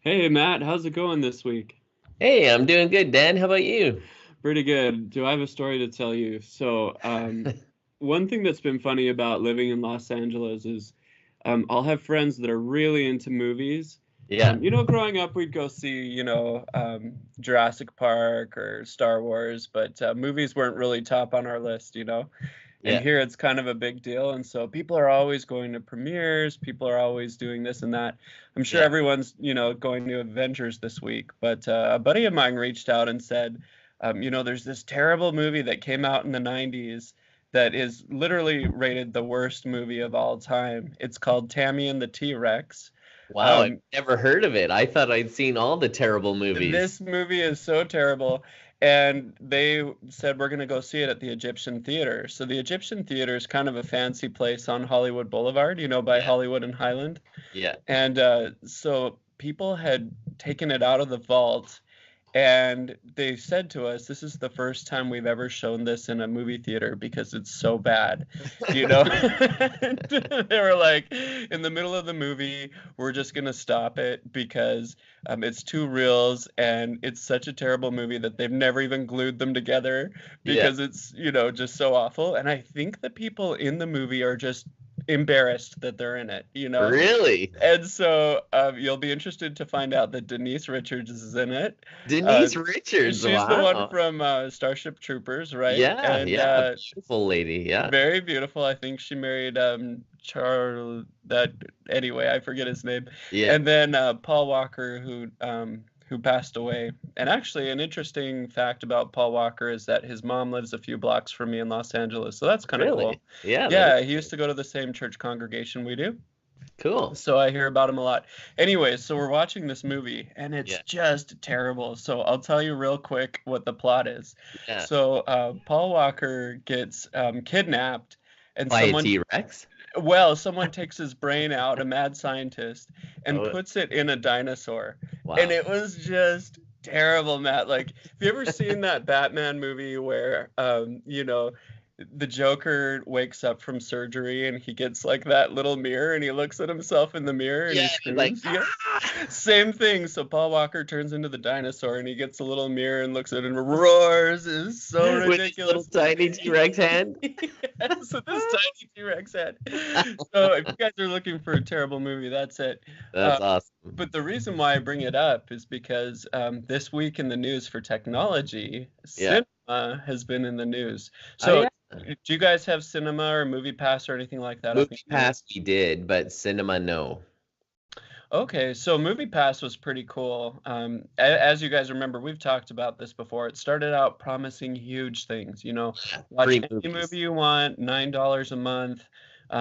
Hey Matt, how's it going this week? Hey, I'm doing good, Dan. How about you? Pretty good. Do I have a story to tell you? One thing that's been funny about living in Los Angeles is I'll have friends that are really into movies. Yeah, Growing up, we'd go see, Jurassic Park or Star Wars, but movies weren't really top on our list. And yeah, here it's kind of a big deal. And so people are always going to premieres, people are always doing this and that. I'm sure yeah. everyone's, going to Avengers this week, but a buddy of mine reached out and said, there's this terrible movie that came out in the 90s that is literally rated the worst movie of all time. It's called Tammy and the T-Rex. Wow, I've Um, never heard of it. I thought I'd seen all the terrible movies. this movie is so terrible. And they said, we're going to go see it at the Egyptian Theater. So the Egyptian Theater is kind of a fancy place on Hollywood Boulevard, by Yeah, Hollywood and Highland. yeah, And so people had taken it out of the vault, and they said to us, this is the first time we've ever shown this in a movie theater because it's so bad. you know they were like, in the middle of the movie, we're just going to stop it because it's two reels and it's such a terrible movie that they've never even glued them together yeah. because it's just so awful. And I think the people in the movie are just embarrassed that they're in it. Really? And so you'll be interested to find out that Denise Richards is in it. Uh, Denise Richards. she's the one Wow. from Starship Troopers, right? Yeah, And yeah. Beautiful lady. Yeah, very beautiful. I think she married Charles. That anyway, I forget his name. yeah. And then Paul Walker, who passed away. And actually, an interesting fact about Paul Walker is that his mom lives a few blocks from me in Los Angeles, so that's kind of cool. Really? Yeah, that is Yeah, he used to go to the same church congregation we do. cool. So I hear about him a lot. Anyways, so we're watching this movie and it's Yeah, just terrible. So I'll tell you real quick what the plot is. yeah. So Paul Walker gets kidnapped, and By a T-Rex? someone takes his brain out, a mad scientist, and Oh, puts it in a dinosaur. And wow. it was just terrible, Matt. Like, have you ever seen that Batman movie where the Joker wakes up from surgery and he gets like that little mirror and he looks at himself in the mirror and he Yeah, he's like, screams? Yeah. ah! Same thing. So Paul Walker turns into the dinosaur and he gets a little mirror and looks at it and roars. It's so With his little ridiculous. tiny T-Rex hand. Yes, with this tiny T-Rex head. So if you guys are looking for a terrible movie, that's it. That's awesome. But the reason why I bring it up is because this week in the news for technology, Yeah. cinema has been in the news. Oh, So yeah. do you guys have cinema or movie pass or anything like that up in Movie here? Pass we did, but cinema no. Okay, so Movie Pass was pretty cool. As you guys remember, we've talked about this before. It started out promising huge things. Yeah, Watch free any movies. movie you want, $9 a month.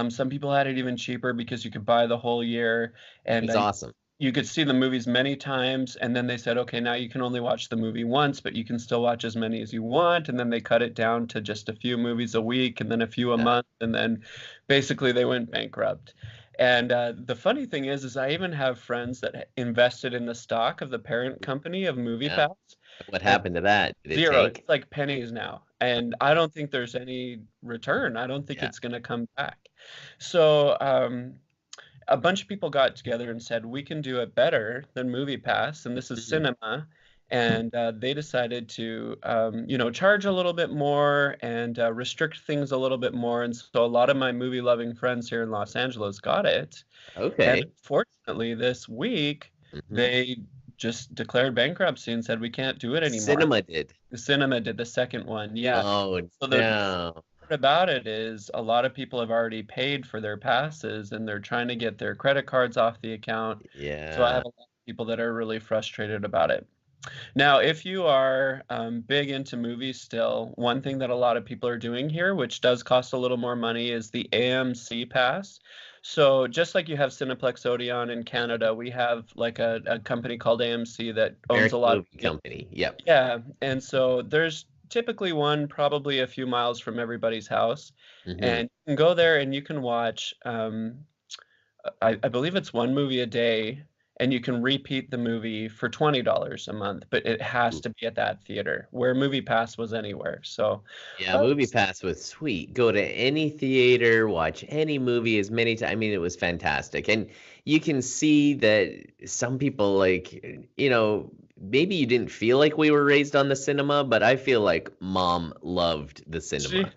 Some people had it even cheaper because you could buy the whole year, It and was awesome. you could see the movies many times. And then they said, okay, now you can only watch the movie once, but you can still watch as many as you want. And then they cut it down to just a few movies a week, and then a few a Yeah, month, and then basically they went bankrupt. And the funny thing is I even have friends that invested in the stock of the parent company of yeah. MoviePass, What and happened to that? Did it zero. tank? It's like pennies now, and I don't think there's any return. I don't think Yeah. it's going to come back. So a bunch of people got together and said we can do it better than MoviePass, and this is Mhm. cinema. And they decided to, charge a little bit more and restrict things a little bit more. And so a lot of my movie-loving friends here in Los Angeles got it. And Okay. unfortunately, this week Hmm. they just declared bankruptcy and said we can't do it anymore. Cinema did. The cinema did the second one, yeah. Oh So the no. part about it is a lot of people have already paid for their passes and they're trying to get their credit cards off the account. So I Yeah. have a lot of people that are really frustrated about it. Now, if you are big into movies still, one thing that a lot of people are doing here, which does cost a little more money, is the AMC pass. So just like you have Cineplex Odeon in Canada, we have like a company called AMC that owns a American lot of Movie Company. Yep. yeah, and so there's typically one probably a few miles from everybody's house, Hmm. and you can go there and you can watch. I believe it's one movie a day, and you can repeat the movie for $20 a month, but it has to be at that theater, where Movie Pass was anywhere. So Yeah, Movie Pass was sweet. Go to any theater, watch any movie as many times. I mean, it was fantastic. And you can see that some people, like, maybe you didn't feel like we were raised on the cinema, but I feel like mom loved the cinema.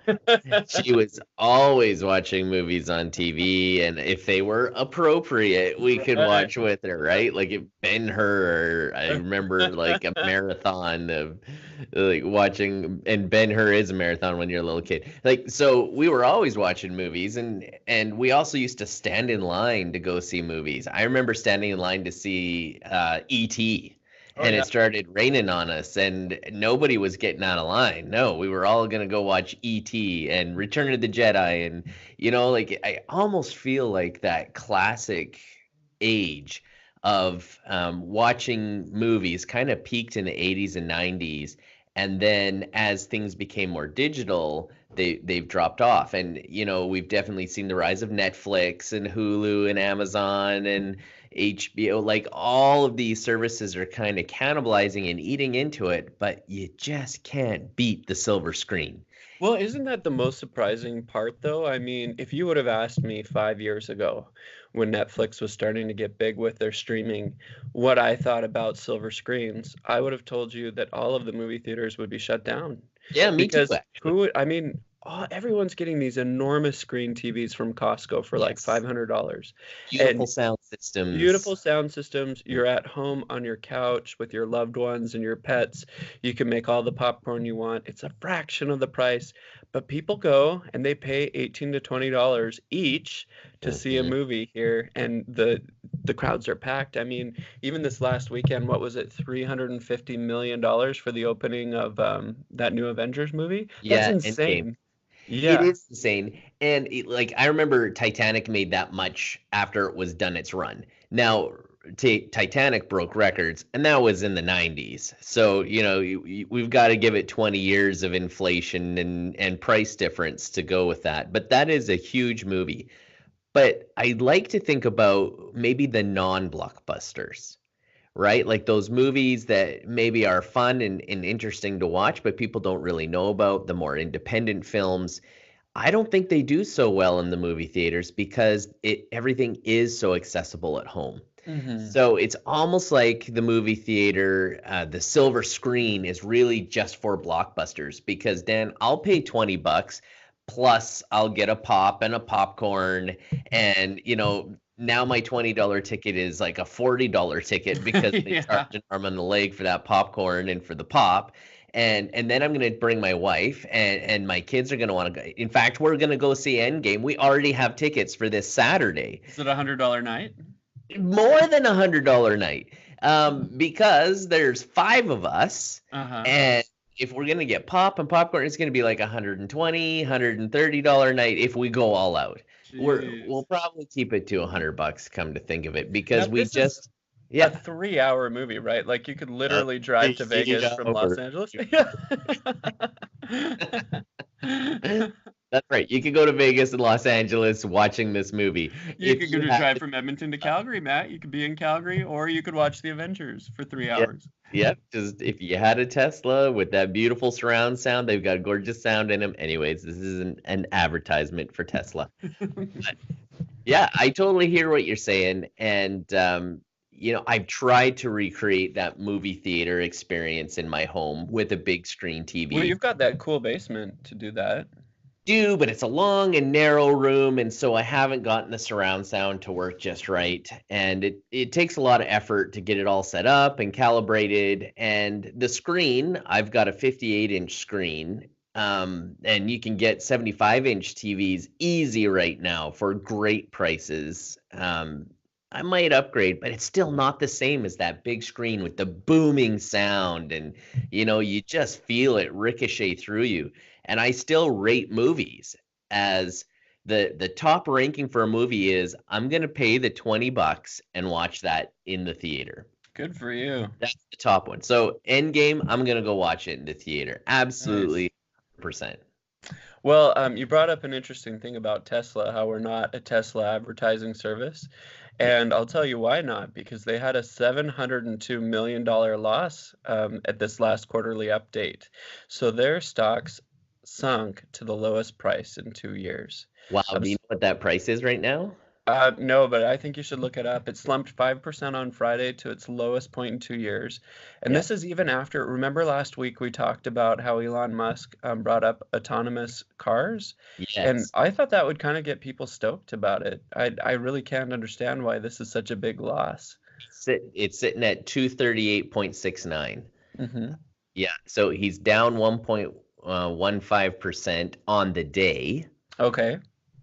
She was always watching movies on TV, and if they were appropriate, we could watch with her, right? Like if Ben-Hur, I remember like a marathon of like watching, and Ben-Hur is a marathon when you're a little kid. Like, so we were always watching movies, and we also used to stand in line to go see movies. I remember standing in line to see E.T. And it started raining on us, and nobody was getting out of line. No, we were all gonna go watch E.T. and Return of the Jedi, and like I almost feel like that classic age of watching movies kind of peaked in the 80s and 90s, and then as things became more digital, they've dropped off. And we've definitely seen the rise of Netflix and Hulu and Amazon and HBO. Like all of these services are kind of cannibalizing and eating into it, but you just can't beat the silver screen. Well, isn't that the most surprising part, though? I mean, if you would have asked me 5 years ago when Netflix was starting to get big with their streaming, what I thought about silver screens, I would have told you that all of the movie theaters would be shut down. Yeah, me too. Because everyone's getting these enormous screen TVs from Costco for like $500. Beautiful sound systems. Beautiful sound systems. You're at home on your couch with your loved ones and your pets. You can make all the popcorn you want. It's a fraction of the price, but people go and they pay $18 to $20 each to see a movie here, and the crowds are packed. I mean, even this last weekend, what was it, $350 million for the opening of that new Avengers movie? That's insane. Endgame. Yeah. It is insane. And I remember Titanic made that much after it was done its run. Now, Titanic broke records, and that was in the 90s. So, we've got to give it 20 years of inflation and price difference to go with that. But that is a huge movie. But I'd like to think about maybe the non-blockbusters, right? Like those movies that maybe are fun and interesting to watch, but people don't really know about, the more independent films. I don't think they do so well in the movie theaters because everything is so accessible at home. Mm-hmm. So it's almost like the movie theater, the silver screen is really just for blockbusters, because Dan, I'll pay $20 plus I'll get a pop and a popcorn, and now my $20 ticket is like a $40 ticket because they charge an arm and a leg for that popcorn and for the pop. And then I'm going to bring my wife, and my kids are going to want to go. In fact, we're going to go see Endgame. We already have tickets for this Saturday. Is it $100 night? More than $100 night, because there's 5 of us, and if we're going to get pop and popcorn, it's going to be like $120, $130 night if we go all out. We'll probably keep it to $100, come to think of it, because we just a 3-hour movie, right? Like you could literally drive to Vegas from Los Angeles. That's right. You could go to Vegas and Los Angeles watching this movie. You could drive from Edmonton to Calgary, Matt. You could be in Calgary, or you could watch the Avengers for 3 hours. Yep. Just if you had a Tesla with that beautiful surround sound, they've got gorgeous sound in them. Anyways, this isn't an advertisement for Tesla. But, yeah, I totally hear what you're saying. And, I've tried to recreate that movie theater experience in my home with a big screen TV. Well, you've got that cool basement to do that. But it's a long and narrow room, and so I haven't gotten the surround sound to work just right, and it takes a lot of effort to get it all set up and calibrated. And the screen, I've got a 58-inch screen, and you can get 75-inch TVs easy right now for great prices. I might upgrade, but it's still not the same as that big screen with the booming sound, and you just feel it ricochet through you. And I still rate movies as the top ranking for a movie is I'm going to pay the $20 and watch that in the theater. Good for you. That's the top one. So Endgame, I'm going to go watch it in the theater. Absolutely. Nice. 100%. Well, you brought up an interesting thing about Tesla, how we're not a Tesla advertising service. Yeah. And I'll tell you why not, because they had a $702 million loss at this last quarterly update. So their stocks sunk to the lowest price in 2 years. Wow, Um, do you know what that price is right now? no, but I think you should look it up. It slumped 5% on Friday to its lowest point in 2 years. And Yeah. this is even after, remember last week we talked about how Elon Musk brought up autonomous cars? And Yes. I thought that would kind of get people stoked about it. I really can't understand why this is such a big loss. It's sitting at 238.69. Hmm. Yeah, so he's down 1.15% on the day. Okay.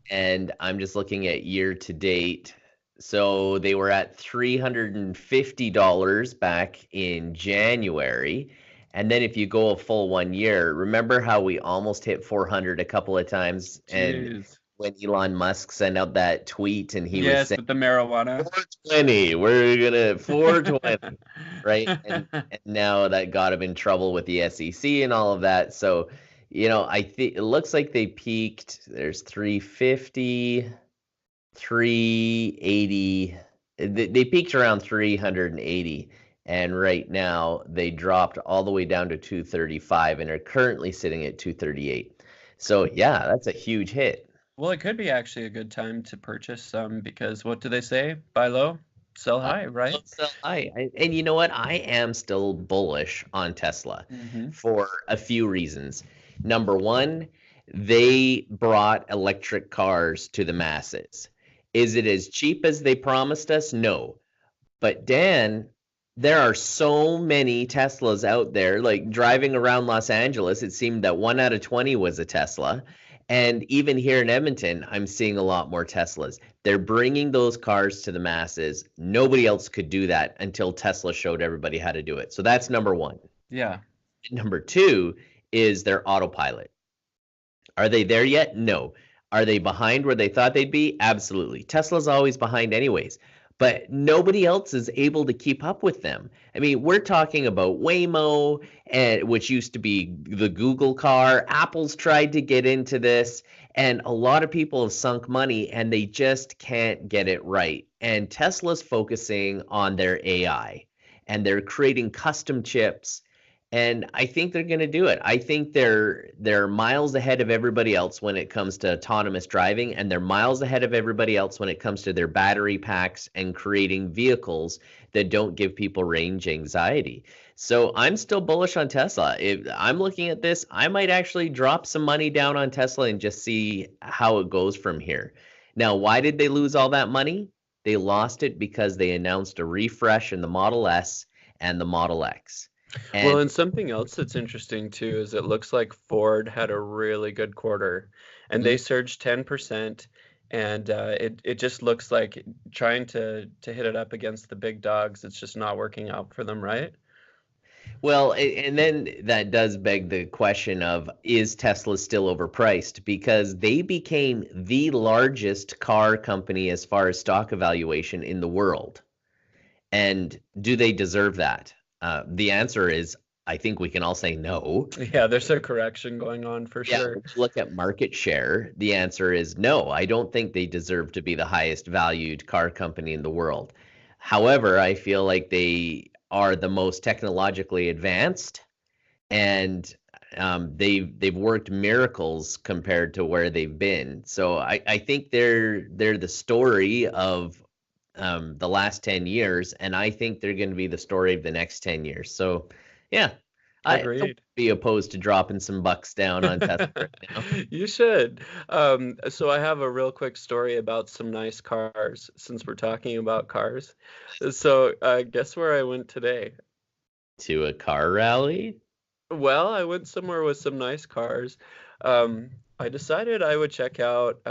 And I'm just looking at year to date. So they were at $350 back in January. And then if you go a full 1 year, remember how we almost hit 400 a couple of times? And Jeez. when Elon Musk sent out that tweet and he was Yes, saying with the marijuana. 420, we're gonna 420, right? And now that got him in trouble with the SEC and all of that. So, I think it looks like they peaked. There's 350, 380. They peaked around 380, and right now they dropped all the way down to 235 and are currently sitting at 238. So yeah, that's a huge hit. Well, it could be actually a good time to purchase some because what do they say? Buy low, sell high, right? So and you know what? I am still bullish on Tesla Hmm. for a few reasons. Number one, they brought electric cars to the masses. Is it as cheap as they promised us? No. But Dan, there are so many Teslas out there. Like driving around Los Angeles, it seemed that 1 out of 20 was a Tesla. And even here in Edmonton, I'm seeing a lot more Teslas. They're bringing those cars to the masses. Nobody else could do that until Tesla showed everybody how to do it. So that's number one. Yeah. Number two is their autopilot. Are they there yet? No. Are they behind where they thought they'd be? Absolutely. Tesla's always behind anyways, but nobody else is able to keep up with them. I mean, we're talking about Waymo, which used to be the Google car. Apple's tried to get into this, and a lot of people have sunk money, and they just can't get it right. And Tesla's focusing on their AI, and they're creating custom chips. And I think they're going to do it. I think they're miles ahead of everybody else when it comes to autonomous driving, and they're miles ahead of everybody else when it comes to their battery packs and creating vehicles that don't give people range anxiety. So I'm still bullish on Tesla. If I'm looking at this, I might actually drop some money down on Tesla and just see how it goes from here. Now, why did they lose all that money? They lost it because they announced a refresh in the Model S and the Model X. Well, and something else that's interesting too is it looks like Ford had a really good quarter and they surged 10%. And it just looks like trying to hit it up against the big dogs, it's just not working out for them, right? Well, and then that does beg the question of, is Tesla still overpriced? Because they became the largest car company as far as stock evaluation in the world. And do they deserve that? The answer is, I think we can all say no. Yeah, there's a correction going on for sure. If you look at market share, the answer is no. I don't think they deserve to be the highest valued car company in the world. However, I feel like they are the most technologically advanced, and they've worked miracles compared to where they've been. So I think they're the story of the last 10 years, and I think they're going to be the story of the next 10 years. So, yeah, I Agreed. would be opposed to dropping some bucks down on Tesla right now. You should. So I have a real quick story about some nice cars since we're talking about cars. So guess where I went today? To a car rally? Well, I went somewhere with some nice cars. I decided I would check out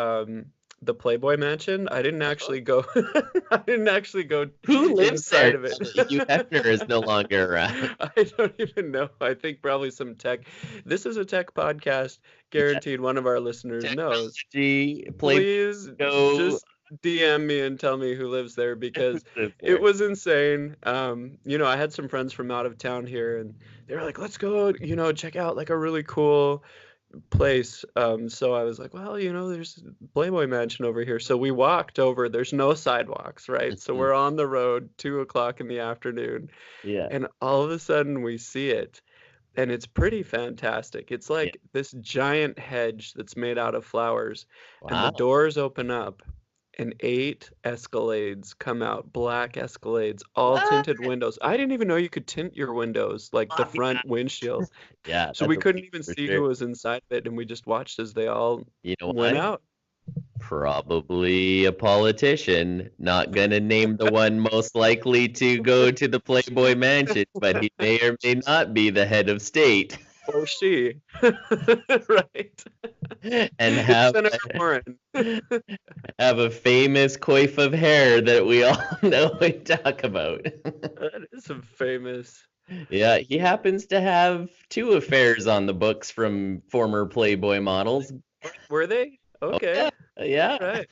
the Playboy Mansion. I didn't actually go. I didn't actually go Who lives inside there? of it. Hugh Hefner is no longer around. I don't even know. I think probably some tech. This is a tech podcast. Guaranteed, one of our listeners knows. Technology, Please just DM me and tell me who lives there because it was insane. I had some friends from out of town here and they were like, let's go, check out like a really cool place. So I was like, well, there's Playboy Mansion over here. So we walked over. There's no sidewalks, right? So we're on the road, 2 o'clock in the afternoon, Yeah. and all of a sudden we see it, and it's pretty fantastic. It's Yeah. like this giant hedge that's made out of flowers, and the Wow. doors open up, and 8 Escalades come out, black Escalades, all What? tinted windows. I didn't even know you could tint your windows, like the Oh, front windshield. yeah, So that's we a couldn't even for see sure. who was inside of it, and we just watched as they all You know went what? out. Probably a politician. Not gonna name the one most likely to go to the Playboy Mansion, but he may or may not be the head of state. Or she. Right. And have Senator Warren. have a famous coif of hair that we all know and talk about. That is a famous. Yeah, he happens to have 2 affairs on the books from former Playboy models. Were they? Okay. Yeah. All right.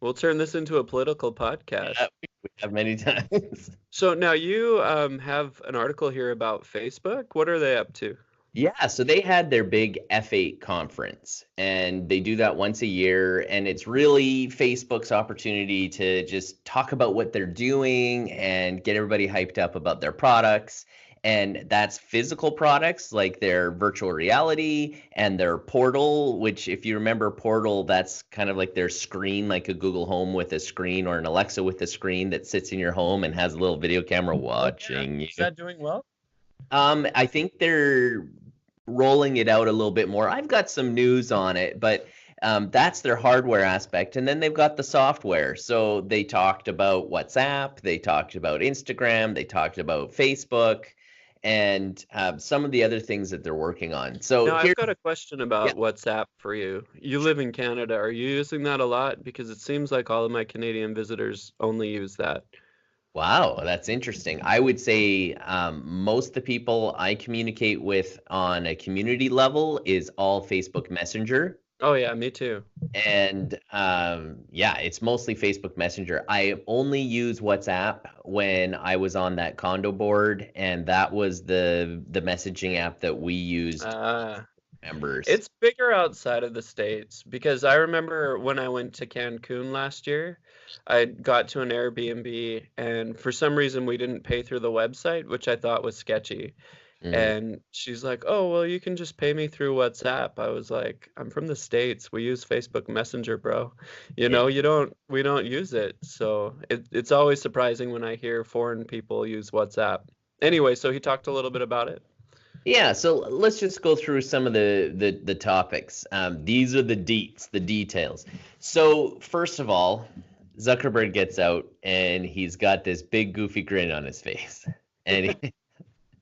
We'll turn this into a political podcast. Yeah, we have many times. So now you have an article here about Facebook. What are they up to? Yeah, so they had their big F8 conference, and they do that once a year, and it's really Facebook's opportunity to just talk about what they're doing and get everybody hyped up about their products. And that's physical products like their virtual reality and their Portal, which if you remember Portal, that's kind of like their screen, like a Google Home with a screen or an Alexa with a screen that sits in your home and has a little video camera watching you. Is that doing well? I think they're rolling it out a little bit more. I've got some news on it, but that's their hardware aspect. And then they've got the software. So they talked about WhatsApp, they talked about Instagram, they talked about Facebook, and some of the other things that they're working on. So now I've got a question about WhatsApp for you. You live in Canada. Are you using that a lot? Because it seems like all of my Canadian visitors only use that. Wow, that's interesting. I would say most of the people I communicate with on a community level is all Facebook Messenger. Oh, yeah, me too. And yeah, it's mostly Facebook Messenger. I only use WhatsApp when I was on that condo board, and that was the messaging app that we used members. It's bigger outside of the States, because I remember when I went to Cancun last year, I got to an Airbnb, and for some reason we didn't pay through the website, which I thought was sketchy. And she's like, oh, well, you can just pay me through WhatsApp. I was like, I'm from the States. We use Facebook Messenger, bro. You know, we don't use it. So it's always surprising when I hear foreign people use WhatsApp. Anyway, so he talked a little bit about it. Yeah, so let's just go through some of the topics. These are the deets, the details. So first of all, Zuckerberg gets out and he's got this big goofy grin on his face. And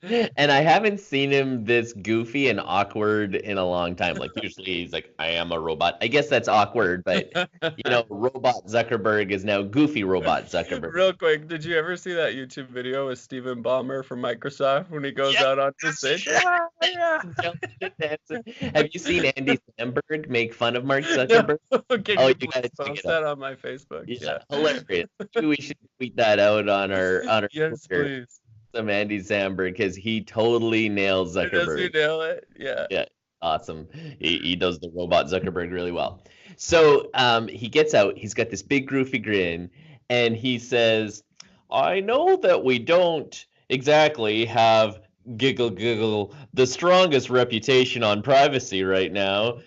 and I haven't seen him this goofy and awkward in a long time. Like usually he's like, I am a robot. I guess that's awkward, but robot Zuckerberg is now goofy robot Zuckerberg. Real quick, did you ever see that YouTube video with Stephen Ballmer from Microsoft when he goes out on the stage? Yeah. Have you seen Andy Samberg make fun of Mark Zuckerberg? No. You gotta post that on my Facebook. Yeah, hilarious. We should tweet that out on our yes, Twitter. Please. Some Andy Samberg, because he totally nails Zuckerberg. Does he nail it? Yeah. Yeah, awesome. He does the robot Zuckerberg really well. So he gets out. He's got this big goofy grin, and he says, "I know that we don't exactly have giggle the strongest reputation on privacy right now."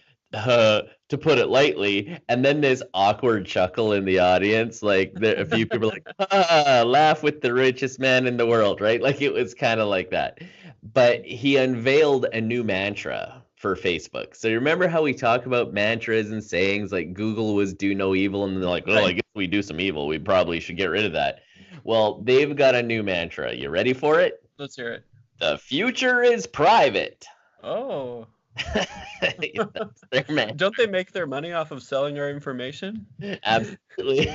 To put it lightly, and then this awkward chuckle in the audience, like a few people are like, laugh with the richest man in the world, right? Like it was kind of like that. But he unveiled a new mantra for Facebook. So you remember how we talk about mantras and sayings like Google was do no evil, and they're like, well, I guess we do some evil. We probably should get rid of that. Well, they've got a new mantra. You ready for it? Let's hear it. The future is private. Oh. Don't they make their money off of selling our information? Absolutely.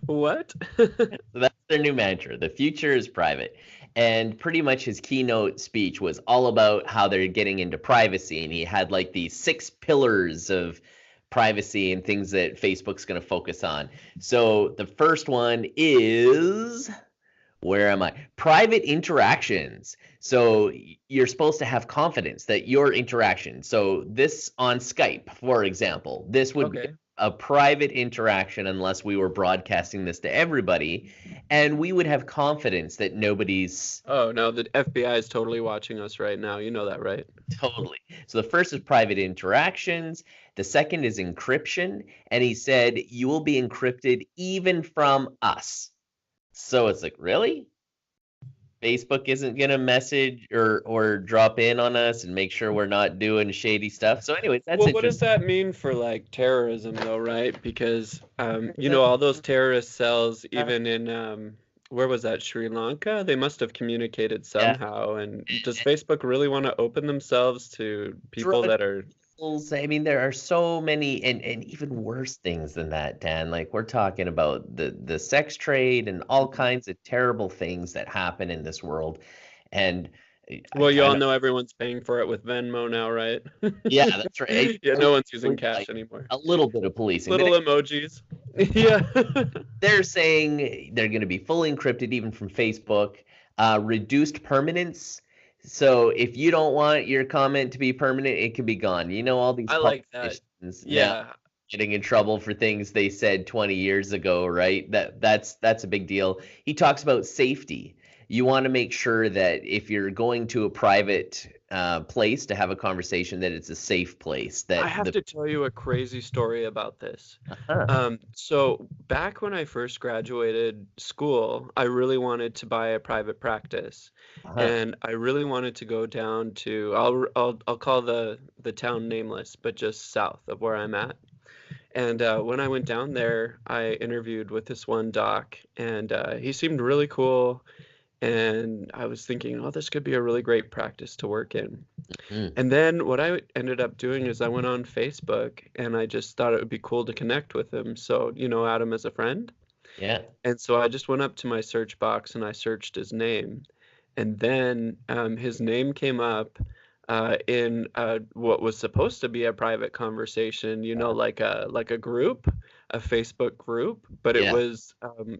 What? So that's their new mantra. The future is private. And pretty much his keynote speech was all about how they're getting into privacy. And he had like these 6 pillars of privacy and things that Facebook's going to focus on. So the first one is Where am I? Private interactions. So you're supposed to have confidence that your interaction. So this on Skype, for example, this would be Okay. a private interaction unless we were broadcasting this to everybody, and we would have confidence that nobody's Oh no, the FBI is totally watching us right now. You know that, right? totally. So the first is private interactions. The second is encryption. And he said, you will be encrypted even from us. So it's like, really? Facebook isn't gonna message or drop in on us and make sure we're not doing shady stuff. So anyways, that's Well, what does interesting. that mean for like terrorism though, right? Because you know, all those terrorist cells, even in where was that, Sri Lanka? They must have communicated Yeah. somehow. And does Facebook really want to open themselves to people Drug that are deals, I mean, there are so many and even worse things than that, Dan. Like we're talking about the sex trade and all kinds of terrible things that happen in this world. And well, you I all know, know everyone's paying for it with Venmo now, right? yeah, that's right. Yeah, no one's using cash Like anymore. a little bit of policing, but Little emojis. Yeah. they're saying they're going to be fully encrypted even from Facebook. Reduced permanence. So if you don't want your comment to be permanent, it can be gone. You know, all these I like that. politicians now Yeah. getting in trouble for things they said 20 years ago, right? That's a big deal. He talks about safety. You want to make sure that if you're going to a private place to have a conversation, that it's a safe place. I That have the to tell you a crazy story about this. huh, So back when I first graduated school, I really wanted to buy a private practice, huh, and I really wanted to go down to I'll call the town nameless, but just south of where I'm at. And when I went down there, I interviewed with this one doc, and he seemed really cool. And I was thinking, oh, this could be a really great practice to work in. mm, And then what I ended up doing is I went on Facebook and I just thought it would be cool to connect with him. So, you know, add him as a friend. yeah. And so I just went up to my search box and I searched his name. And then his name came up in what was supposed to be a private conversation, you know, like a group, a Facebook group, but it Yeah. was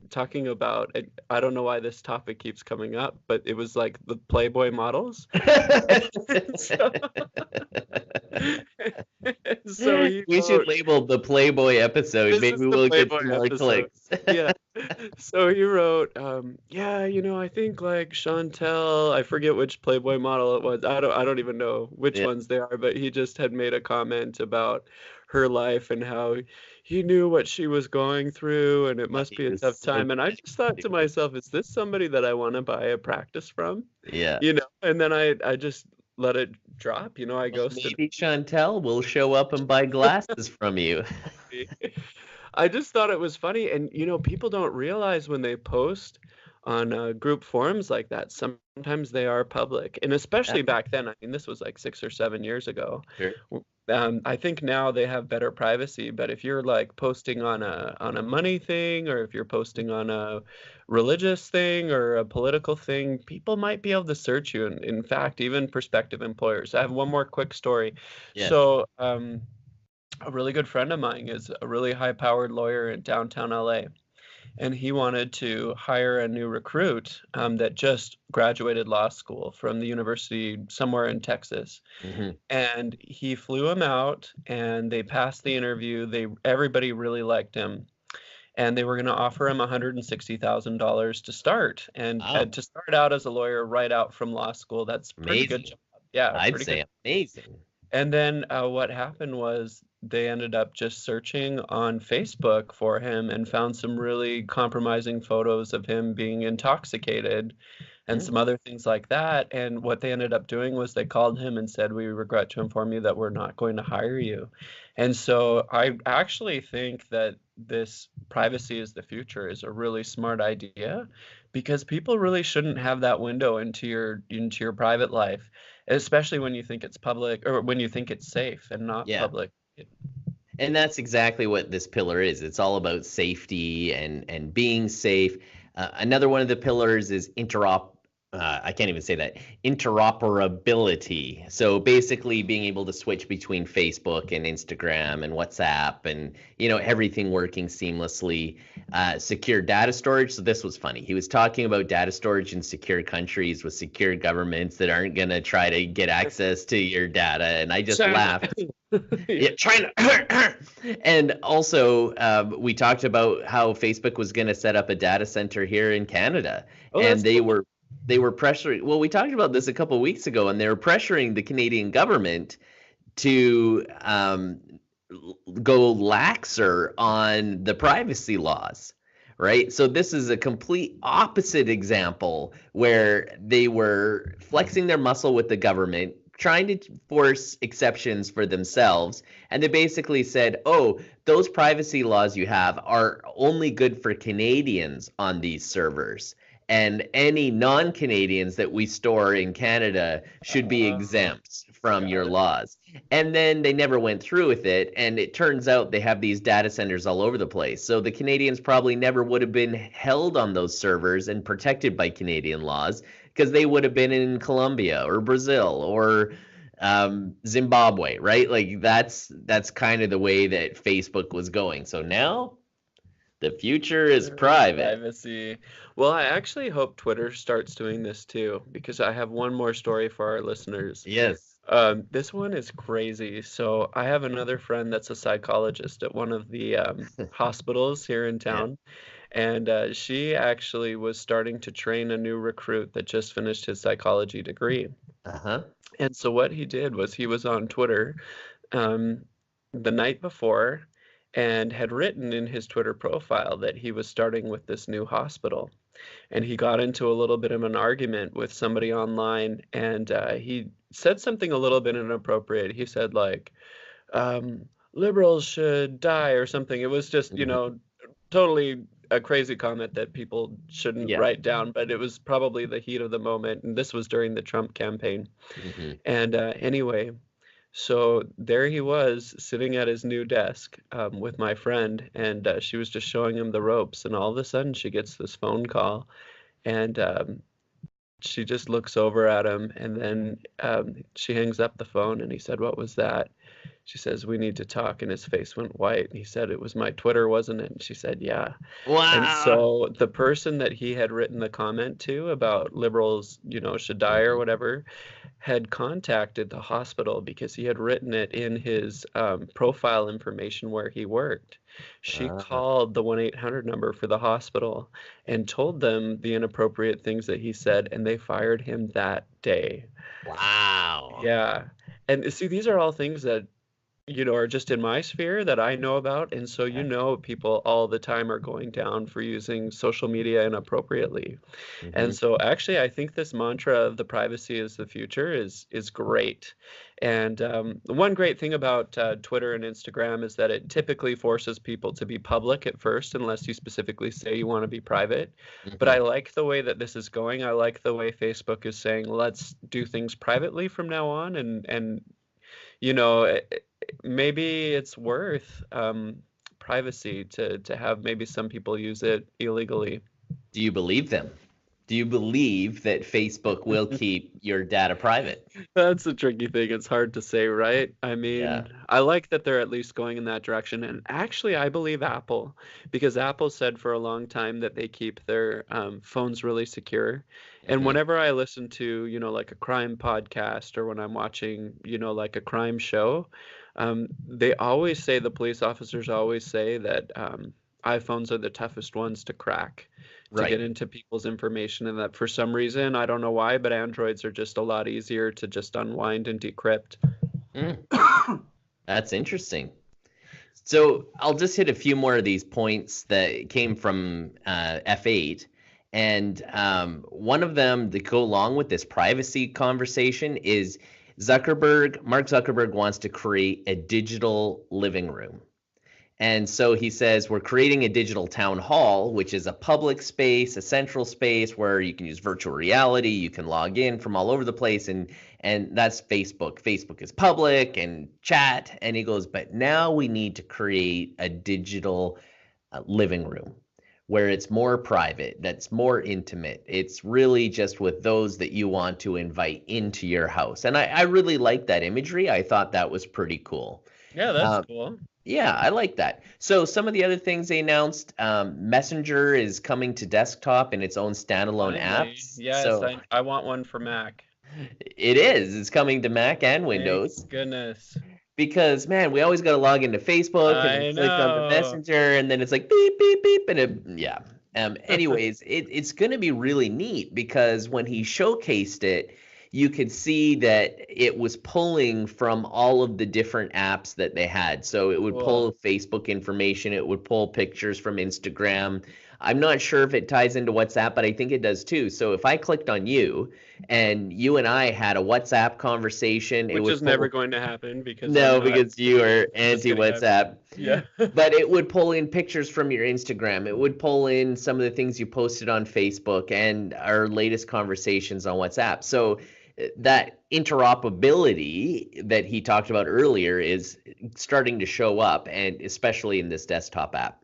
talking about, I don't know why this topic keeps coming up, but it was like the Playboy models. so, so he We should wrote, label the Playboy episode. this Maybe is the we'll get Playboy some more episode. clicks. Yeah. So he wrote, yeah, you know, I think like Chats.l, I forget which Playboy model it was. I don't even know which Yeah. ones they are, but he just had made a comment about her life and how he knew what she was going through and it must He be a was tough so time. And I just thought to myself, is this somebody that I want to buy a practice from? yeah. You know, and then I just let it drop, you know, I Well, ghosted. maybe Chantel will show up and buy glasses from you. I just thought it was funny. And, you know, people don't realize when they post on group forums like that, sometimes they are public. And Yeah, especially back then, I mean, this was like 6 or 7 years ago. sure. I think now they have better privacy, but if you're like posting on a money thing, or if you're posting on a religious thing or a political thing, people might be able to search you. And in fact, even prospective employers. I have one more quick story. Yeah. So, a really good friend of mine is a really high-powered lawyer in downtown LA, and he wanted to hire a new recruit that just graduated law school from the university somewhere in Texas. Hmm. And he flew him out, and they passed the interview. Everybody really liked him, and they were going to offer him $160,000 to start, and Wow. to start out as a lawyer right out from law school. That's pretty good Amazing. job. Yeah, I'd pretty good. say amazing. And then what happened was they ended up just searching on Facebook for him and found some really compromising photos of him being intoxicated and Mm, some other things like that. And what they ended up doing was they called him and said, "We regret to inform you that we're not going to hire you." And so I actually think that this privacy is the future is a really smart idea, because people really shouldn't have that window into your private life, especially when you think it's public or when you think it's safe and not yeah. public. And that's exactly what this pillar is. It's all about safety and being safe. Another one of the pillars is I can't even say that, interoperability. So basically being able to switch between Facebook and Instagram and WhatsApp and, everything working seamlessly. Secure data storage. So this was funny. He was talking about data storage in secure countries with secure governments that aren't going to try to get access to your data. And I just laughed. Yeah, China. And also, we talked about how Facebook was going to set up a data center here in Canada, and they were pressuring. Well, we talked about this a couple of weeks ago, and they were pressuring the Canadian government to go laxer on the privacy laws. Right. So this is a complete opposite example where they were flexing their muscle with the government, trying to force exceptions for themselves. And they basically said, oh, those privacy laws you have are only good for Canadians on these servers. And any non-Canadians that we store in Canada should be exempt from your laws. And then they never went through with it. And it turns out they have these data centers all over the place. So the Canadians probably never would have been held on those servers and protected by Canadian laws, because they would have been in Colombia or Brazil or Zimbabwe, right? Like that's kind of the way that Facebook was going. So now the future is private. Privacy. Well, I actually hope Twitter starts doing this too, because I have one more story for our listeners. Yes. This one is crazy. So I have another friend that's a psychologist at one of the hospitals here in town. And she actually was starting to train a new recruit that just finished his psychology degree. Uh-huh. And so what he did was he was on Twitter the night before and had written in his Twitter profile that he was starting with this new hospital. And he got into a little bit of an argument with somebody online, and he said something a little bit inappropriate. He said, like, liberals should die or something. It was just, totally a crazy comment that people shouldn't write down, but it was probably the heat of the moment. And this was during the Trump campaign. And anyway, so there he was sitting at his new desk with my friend, and she was just showing him the ropes. And all of a sudden she gets this phone call, and she just looks over at him, and then she hangs up the phone, and he said, "What was that?" She says, "We need to talk," and his face went white. And he said, "It was my Twitter, wasn't it?" And she said, "Yeah." Wow. And so the person that he had written the comment to about liberals, should die or whatever, had contacted the hospital because he had written it in his profile information where he worked. She called the 1-800 number for the hospital and told them the inappropriate things that he said, and they fired him that day. Wow. Yeah. And see, these are all things that are just in my sphere that I know about. And so, people all the time are going down for using social media inappropriately. And so actually, I think this mantra of the privacy is the future is great. And one great thing about Twitter and Instagram is that it typically forces people to be public at first, unless you specifically say you want to be private. But I like the way that this is going. I like the way Facebook is saying, let's do things privately from now on. And maybe it's worth privacy to have maybe some people use it illegally. Do you believe them? Do you believe that Facebook will keep your data private? That's a tricky thing. It's hard to say, right? I mean, I like that they're at least going in that direction. And actually, I believe Apple, because Apple said for a long time that they keep their phones really secure. And whenever I listen to, like a crime podcast, or when I'm watching, like a crime show, they always say, the police officers always say that iPhones are the toughest ones to crack, to get into people's information, and that for some reason, I don't know why, but Androids are just a lot easier to just unwind and decrypt. That's interesting. So I'll just hit a few more of these points that came from F8. And one of them that go along with this privacy conversation is Mark Zuckerberg wants to create a digital living room. And so he says, we're creating a digital town hall, which is a public space, a central space where you can use virtual reality. You can log in from all over the place. And that's Facebook. Facebook is public, and chat. And he goes, but now we need to create a digital living room where it's more private, that's more intimate. It's really just with those that you want to invite into your house. And I really like that imagery. I thought that was pretty cool. Yeah, that's Um, cool. yeah, I like that. So some of the other things they announced, Messenger is coming to desktop in its own standalone Finally. apps. Yes, So I want one for Mac. it is. It's coming to Mac and Thank Windows. goodness. Because man, we always got to log into Facebook and then I click on the know. messenger, and then it's like beep beep beep, and yeah. Anyways, it's going to be really neat because when he showcased it, you could see that it was pulling from all of the different apps that they had. So it would Cool. pull Facebook information, it would pull pictures from Instagram. I'm not sure if it ties into WhatsApp, but I think it does too. So if I clicked on you and you and I had a WhatsApp conversation, it Which would is never pull. going to happen because I'm No, not. because you are Just kidding. anti-WhatsApp. Yeah. But it would pull in pictures from your Instagram. It would pull in some of the things you posted on Facebook and our latest conversations on WhatsApp. So that interoperability that he talked about earlier is starting to show up, and especially in this desktop app.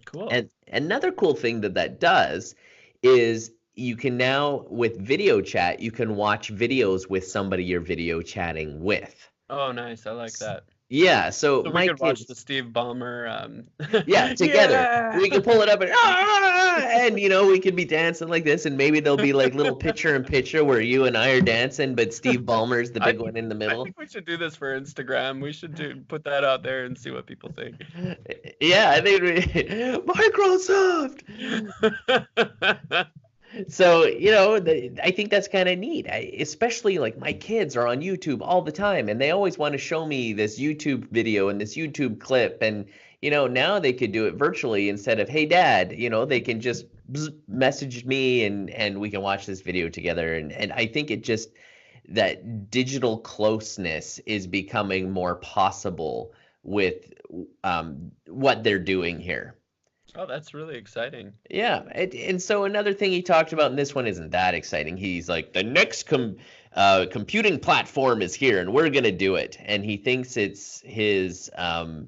Cool. And another cool thing that does is you can now, with video chat, you can watch videos with somebody you're video chatting with. Oh, nice. I like that. Yeah, so So we my could watch the kids, Steve Ballmer. yeah, together. Yeah. We can pull it up and we could be dancing like this, and maybe there'll be like little picture in picture where you and I are dancing, but Steve Ballmer's the I big one in the I middle. think we should do this for Instagram. We should put that out there and see what people think. Yeah, I think Microsoft. So, I think that's kind of neat. Especially like my kids are on YouTube all the time, and they always want to show me this YouTube video and this YouTube clip. And, now they could do it virtually instead of, hey, Dad, they can just message me and we can watch this video together. And I think that digital closeness is becoming more possible with what they're doing here. Oh, that's really exciting. Yeah, and so another thing he talked about, and this one isn't that exciting. He's like, the next computing platform is here, and we're gonna do it. And he thinks it's his AR,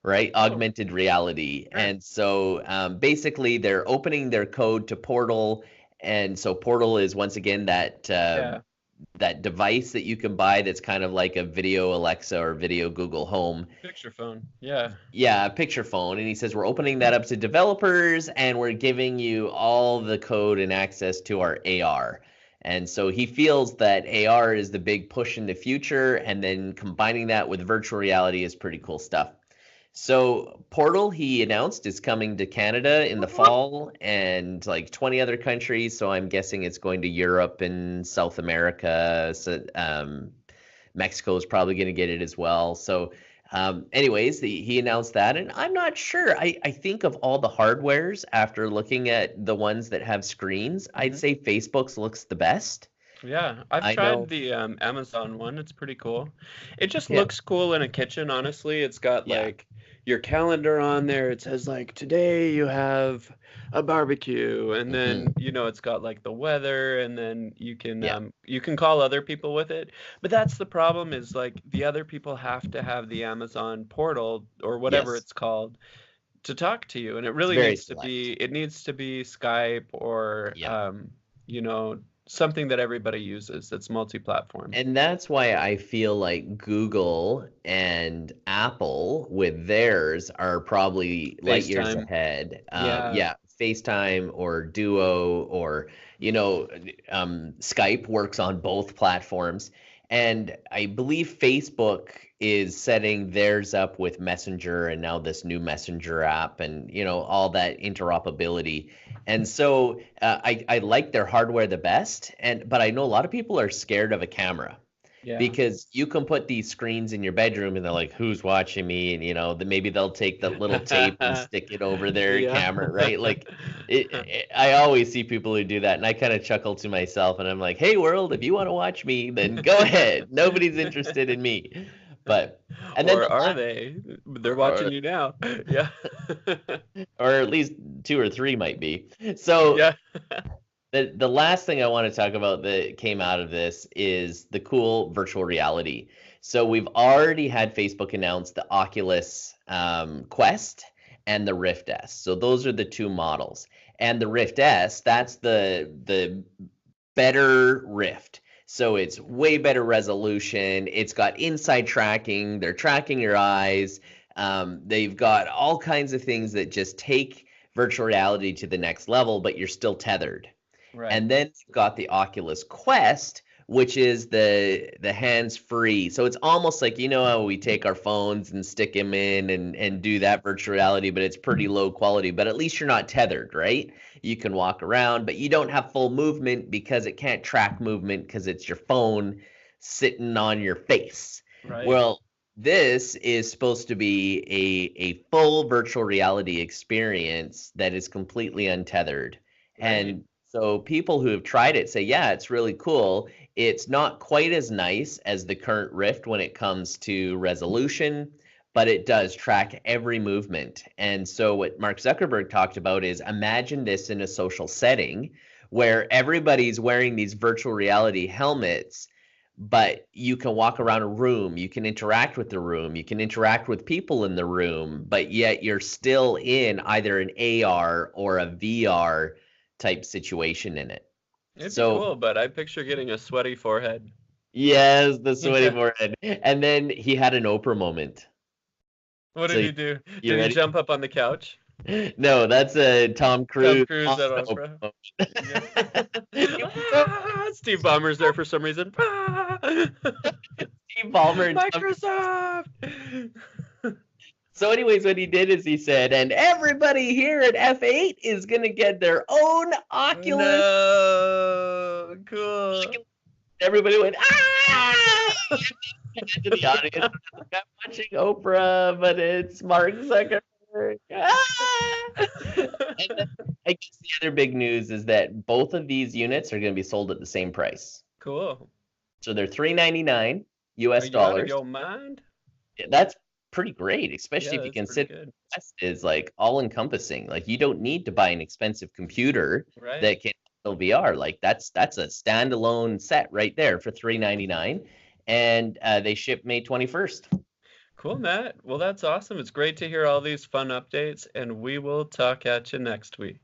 right? Oh, Augmented reality. sure. And so basically, they're opening their code to Portal, and so Portal is once again Yeah. that device that you can buy that's kind of like a video Alexa or video Google Home. Picture phone. Yeah. Yeah, a picture phone. And he says, we're opening that up to developers and we're giving you all the code and access to our AR. And so he feels that AR is the big push in the future. And then combining that with virtual reality is pretty cool stuff. So Portal, he announced, is coming to Canada in the fall and like 20 other countries. So I'm guessing it's going to Europe and South America. So Mexico is probably going to get it as well. So anyways, he announced that. And I'm not sure. I think of all the hardwares after looking at the ones that have screens, I'd say Facebook's looks the best. Yeah, I've I tried know. the Amazon one. It's pretty cool. It just Yeah. looks cool in a kitchen, honestly. It's got Yeah. like your calendar on there. It says like today you have a barbecue, and then it's got like the weather, and then you Yeah. can call other people with it. But that's the problem is like the other people have to have the Amazon portal or whatever Yes. it's called to talk to you, and it It's really very needs to select. be Skype or Yeah. something that everybody uses that's multi-platform. And that's why I feel like Google and Apple with theirs are probably light years FaceTime. ahead. Yeah. Yeah, FaceTime or Duo or Skype works on both platforms. And I believe Facebook is setting theirs up with Messenger and now this new Messenger app and all that interoperability. And so I like their hardware the best, but I know a lot of people are scared of a camera Yeah. because you can put these screens in your bedroom and they're like, who's watching me? And maybe they'll take the little tape and stick it over their Yeah. camera, right? Like I always see people who do that, and I kind of chuckle to myself, and I'm like, hey world, if you want to watch me, then go ahead. Nobody's interested in me. But and then Or are they? They're watching you now. Yeah. or at least 2 or 3 might be. So Yeah. the last thing I want to talk about that came out of this is the cool virtual reality. So we've already had Facebook announce the Oculus Quest, and the Rift S. So those are the two models. And the Rift S, that's the better Rift. So it's way better resolution. It's got inside tracking. They're tracking your eyes. They've got all kinds of things that just take virtual reality to the next level, but you're still tethered. Right. And then you've got the Oculus Quest, which is the hands-free. So it's almost like, how we take our phones and stick them in and do that virtual reality, but it's pretty low quality. But at least you're not tethered, right? You can walk around, but you don't have full movement because it can't track movement because it's your phone sitting on your face. Right. Well, this is supposed to be a full virtual reality experience that is completely untethered. Right. And so people who have tried it say, yeah, it's really cool. It's not quite as nice as the current Rift when it comes to resolution, but it does track every movement. And so what Mark Zuckerberg talked about is imagine this in a social setting where everybody's wearing these virtual reality helmets, but you can walk around a room, you can interact with the room, you can interact with people in the room, but yet you're still in either an AR or a VR type situation in it. It'd be cool, but I picture getting a sweaty forehead. Yes, the sweaty forehead. And then he had an Oprah moment. What did he do? Did he jump up on the couch? No, that's a Tom Cruise. Tom Cruise at Oprah. Steve Ballmer's there for some reason. Steve Ballmer. Microsoft. So anyways, what he did is he said, and everybody here at F8 is going to get their own Oculus. No, cool. Everybody went, ah! To the audience. I'm watching Oprah, but it's Mark Zuckerberg. Ah! And then, I guess the other big news is that both of these units are going to be sold at the same price. Cool. So they're $399 US dollars. Out of your mind? Yeah, that's pretty great, especially if you consider Quest is like all encompassing. Like you don't need to buy an expensive computer that can handle VR. Like that's a standalone set right there for $399, and they ship May 21st. Cool, Matt. Well, that's awesome. It's great to hear all these fun updates, and we will talk at you next week.